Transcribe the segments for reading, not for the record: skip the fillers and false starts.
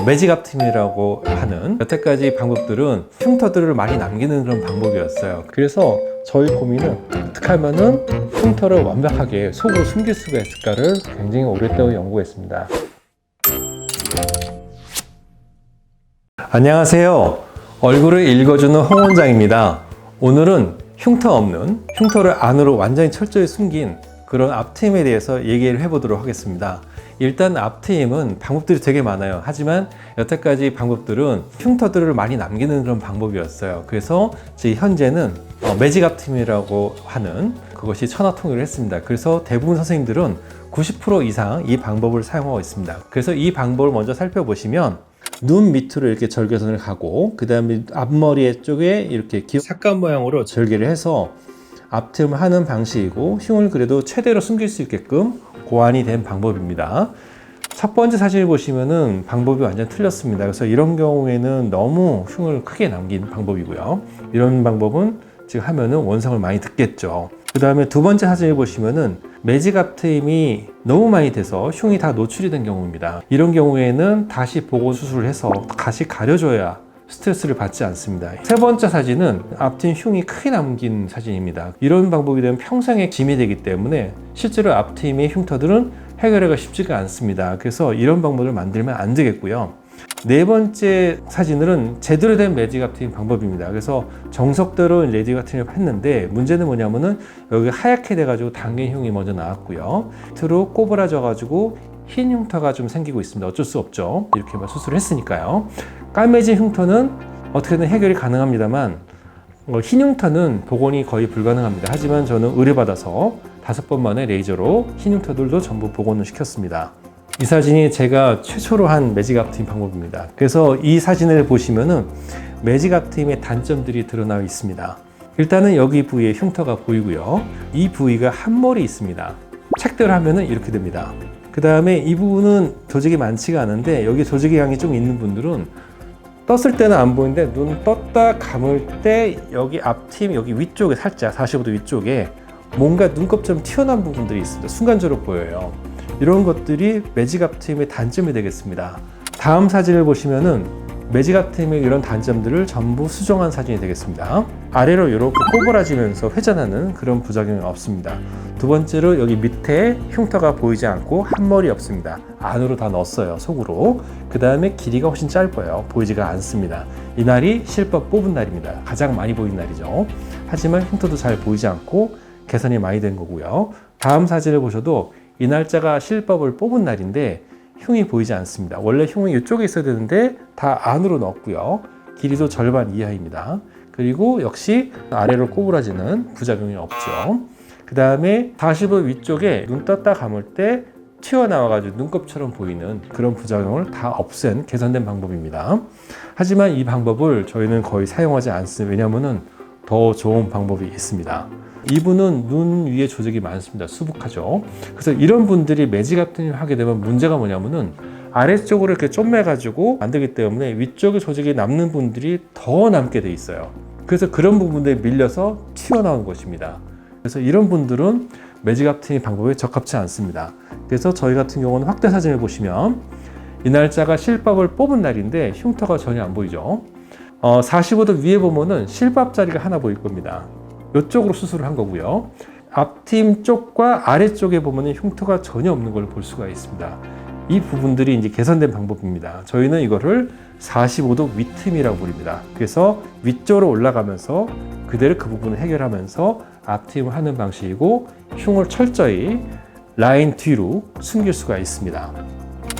매직압팀이라고 하는 여태까지 방법들은 흉터들을 많이 남기는 그런 방법이었어요. 그래서 저희 고민은 어떻게 하면은 흉터를 완벽하게 속으로 숨길 수가 있을까를 굉장히 오랫동안 연구했습니다. 안녕하세요. 얼굴을 읽어주는 홍 원장입니다. 오늘은 흉터 없는, 흉터를 안으로 완전히 철저히 숨긴 그런 앞트임에 대해서 얘기를 해보도록 하겠습니다. 일단 앞트임은 방법들이 되게 많아요. 하지만 여태까지 방법들은 흉터들을 많이 남기는 그런 방법이었어요. 그래서 지금 현재는 매직 앞트임이라고 하는 그것이 천하통일을 했습니다. 그래서 대부분 선생님들은 90% 이상 이 방법을 사용하고 있습니다. 그래서 이 방법을 먼저 살펴보시면 눈 밑으로 이렇게 절개선을 가고 그 다음에 앞머리 쪽에 이렇게 삭감 모양으로 절개를 해서 앞트임을 하는 방식이고 흉을 그래도 최대로 숨길 수 있게끔 고안이 된 방법입니다. 첫 번째 사진을 보시면은 방법이 완전 틀렸습니다. 그래서 이런 경우에는 너무 흉을 크게 남긴 방법이고요. 이런 방법은 지금 하면은 원성을 많이 듣겠죠. 그 다음에 두 번째 사진을 보시면은 매직 앞트임이 너무 많이 돼서 흉이 다 노출이 된 경우입니다. 이런 경우에는 다시 보고 수술을 해서 다시 가려줘야 스트레스를 받지 않습니다. 세 번째 사진은 앞트임 흉이 크게 남긴 사진입니다. 이런 방법이 되면 평생의 짐이 되기 때문에 실제로 앞트임의 흉터들은 해결하기가 쉽지가 않습니다. 그래서 이런 방법을 만들면 안 되겠고요. 네 번째 사진은 제대로 된 매직 앞트임 방법입니다. 그래서 정석대로 매직 앞트임을 했는데 문제는 뭐냐면은 여기 하얗게 돼가지고 당긴 흉이 먼저 나왔고요. 밑으로 꼬부라져가지고 흰 흉터가 좀 생기고 있습니다. 어쩔 수 없죠. 이렇게만 수술을 했으니까요. 까매진 흉터는 어떻게든 해결이 가능합니다만 흰 흉터는 복원이 거의 불가능합니다. 하지만 저는 의뢰받아서 5번 만에 레이저로 흰 흉터들도 전부 복원을 시켰습니다. 이 사진이 제가 최초로 한 매직 앞트임 방법입니다. 그래서 이 사진을 보시면은 매직 앞트임의 단점들이 드러나 있습니다. 일단은 여기 부위에 흉터가 보이고요. 이 부위가 한 몰이 있습니다. 책대로 하면은 이렇게 됩니다. 그 다음에 이 부분은 조직이 많지가 않은데 여기 조직의 양이 좀 있는 분들은 떴을 때는 안 보이는데 눈 떴다 감을 때 여기 앞트임 여기 위쪽에 살짝 45도 위쪽에 뭔가 눈곱처럼 튀어나온 부분들이 있습니다. 순간적으로 보여요. 이런 것들이 매직 앞트임의 단점이 되겠습니다. 다음 사진을 보시면은 매직 앞트임의 이런 단점들을 전부 수정한 사진이 되겠습니다. 아래로 이렇게 꼬부라지면서 회전하는 그런 부작용이 없습니다. 두 번째로 여기 밑에 흉터가 보이지 않고 한 몰이 없습니다. 안으로 다 넣었어요, 속으로. 그 다음에 길이가 훨씬 짧아요. 보이지가 않습니다. 이 날이 실밥 뽑은 날입니다. 가장 많이 보이는 날이죠. 하지만 흉터도 잘 보이지 않고 개선이 많이 된 거고요. 다음 사진을 보셔도 이 날짜가 실밥을 뽑은 날인데 흉이 보이지 않습니다. 원래 흉이 이쪽에 있어야 되는데 다 안으로 넣었고요. 길이도 절반 이하입니다. 그리고 역시 아래로 꼬부라지는 부작용이 없죠. 그 다음에 45도 위쪽에 눈 떴다 감을 때 튀어나와가지고 눈곱처럼 보이는 그런 부작용을 다 없앤 개선된 방법입니다. 하지만 이 방법을 저희는 거의 사용하지 않습니다. 왜냐하면 더 좋은 방법이 있습니다. 이분은 눈 위에 조직이 많습니다. 수북하죠. 그래서 이런 분들이 매직 앞트임을 하게 되면 문제가 뭐냐면은 아래쪽으로 이렇게 쪼매가지고 안 되기 때문에 위쪽에 조직이 남는 분들이 더 남게 돼 있어요. 그래서 그런 부분들이 밀려서 튀어나온 것입니다. 그래서 이런 분들은 매직 앞트임 방법에 적합치 않습니다. 그래서 저희 같은 경우는 확대 사진을 보시면 이 날짜가 실밥을 뽑은 날인데 흉터가 전혀 안 보이죠. 45도 위에 보면은 실밥 자리가 하나 보일 겁니다. 이쪽으로 수술을 한 거고요. 앞트임 쪽과 아래쪽에 보면 흉터가 전혀 없는 걸 볼 수가 있습니다. 이 부분들이 이제 개선된 방법입니다. 저희는 이거를 45도 위트임이라고 부릅니다. 그래서 위쪽으로 올라가면서 그대로 그 부분을 해결하면서 앞트임을 하는 방식이고 흉을 철저히 라인 뒤로 숨길 수가 있습니다.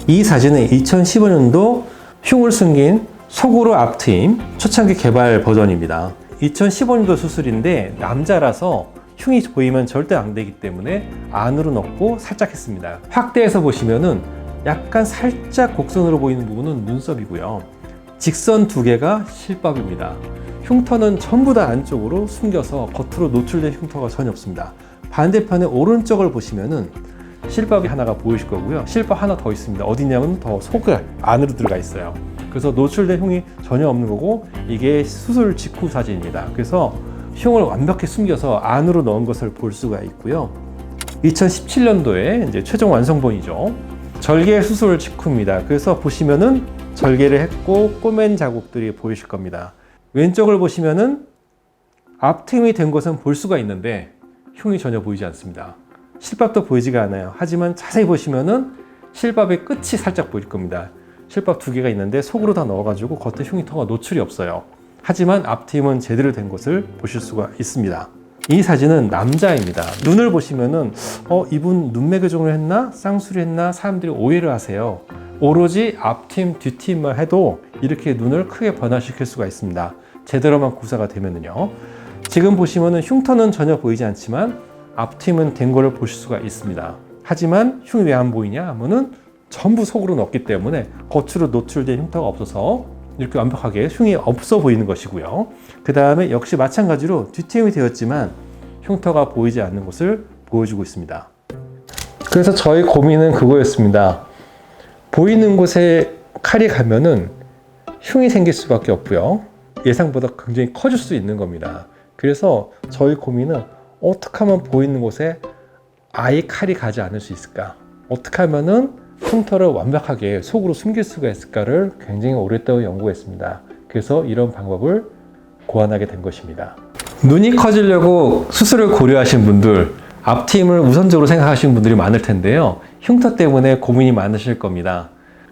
이 사진은 2015년도 흉을 숨긴 속으로 앞트임 초창기 개발 버전입니다. 2015년도 수술인데 남자라서 흉이 보이면 절대 안 되기 때문에 안으로 넣고 살짝 했습니다. 확대해서 보시면은 약간 살짝 곡선으로 보이는 부분은 눈썹이고요. 직선 두 개가 실밥입니다. 흉터는 전부 다 안쪽으로 숨겨서 겉으로 노출된 흉터가 전혀 없습니다. 반대편에 오른쪽을 보시면은 실밥이 하나가 보이실 거고요. 실밥 하나 더 있습니다. 어디냐면 더 속을 안으로 들어가 있어요. 그래서 노출된 흉이 전혀 없는 거고 이게 수술 직후 사진입니다. 그래서 흉을 완벽히 숨겨서 안으로 넣은 것을 볼 수가 있고요. 2017년도에 이제 최종 완성본이죠. 절개 수술 직후입니다. 그래서 보시면은 절개를 했고 꼬맨 자국들이 보이실 겁니다. 왼쪽을 보시면은 앞트임이 된 것은 볼 수가 있는데 흉이 전혀 보이지 않습니다. 실밥도 보이지가 않아요. 하지만 자세히 보시면은 실밥의 끝이 살짝 보일 겁니다. 실밥 2개가 있는데 속으로 다 넣어가지고 겉에 흉터가 노출이 없어요. 하지만 앞트임은 제대로 된 것을 보실 수가 있습니다. 이 사진은 남자입니다. 눈을 보시면은 이분 눈매 교정을 했나? 쌍수를 했나? 사람들이 오해를 하세요. 오로지 앞트임, 뒷트임만 해도 이렇게 눈을 크게 변화시킬 수가 있습니다. 제대로만 구사가 되면은요. 지금 보시면은 흉터는 전혀 보이지 않지만 앞트임은 된 거를 보실 수가 있습니다. 하지만 흉이 왜 안 보이냐 하면은 전부 속으로 넣었기 때문에 겉으로 노출된 흉터가 없어서 이렇게 완벽하게 흉이 없어 보이는 것이고요. 그 다음에 역시 마찬가지로 뒷트임이 되었지만 흉터가 보이지 않는 것을 보여주고 있습니다. 그래서 저희 고민은 그거였습니다. 보이는 곳에 칼이 가면은 흉이 생길 수밖에 없고요. 예상보다 굉장히 커질 수 있는 겁니다. 그래서 저희 고민은 어떻게 하면 보이는 곳에 아예 칼이 가지 않을 수 있을까? 어떻게 하면은 흉터를 완벽하게 속으로 숨길 수가 있을까를 굉장히 오랫동안 연구했습니다. 그래서 이런 방법을 고안하게 된 것입니다. 눈이 커지려고 수술을 고려하신 분들, 앞트임을 우선적으로 생각하시는 분들이 많을 텐데요. 흉터 때문에 고민이 많으실 겁니다.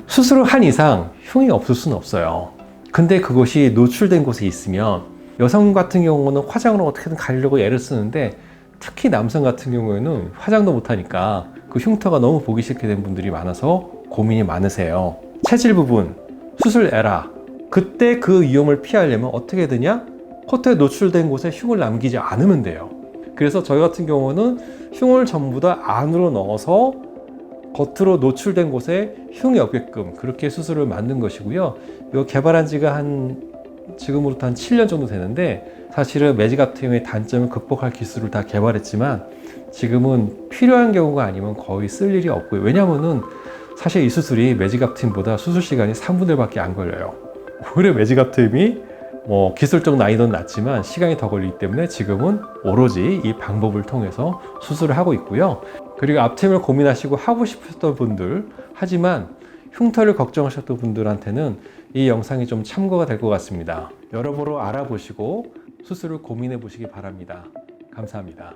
수술을 한 이상 흉이 없을 수는 없어요. 근데 그것이 노출된 곳에 있으면 여성 같은 경우는 화장으로 어떻게든 가리려고 애를 쓰는데 특히 남성 같은 경우에는 화장도 못하니까 그 흉터가 너무 보기 싫게 된 분들이 많아서 고민이 많으세요. 체질 부분, 수술 에라. 그때 그 위험을 피하려면 어떻게 해야 되냐? 겉에 노출된 곳에 흉을 남기지 않으면 돼요. 그래서 저희 같은 경우는 흉을 전부 다 안으로 넣어서 겉으로 노출된 곳에 흉이 없게끔 그렇게 수술을 만든 것이고요. 이거 개발한 지가 지금으로부터 한 7년 정도 되는데 사실은 매직 앞트임의 단점을 극복할 기술을 다 개발했지만 지금은 필요한 경우가 아니면 거의 쓸 일이 없고요. 왜냐하면은 사실 이 수술이 매직 앞트임보다 수술 시간이 3분의 1밖에 안 걸려요. 오히려 매직 앞트임이 기술적 난이도는 낮지만 시간이 더 걸리기 때문에 지금은 오로지 이 방법을 통해서 수술을 하고 있고요. 그리고 앞트임을 고민하시고 하고 싶었던 분들, 하지만 흉터를 걱정하셨던 분들한테는 이 영상이 좀 참고가 될 것 같습니다. 여러모로 알아보시고 수술을 고민해 보시기 바랍니다. 감사합니다.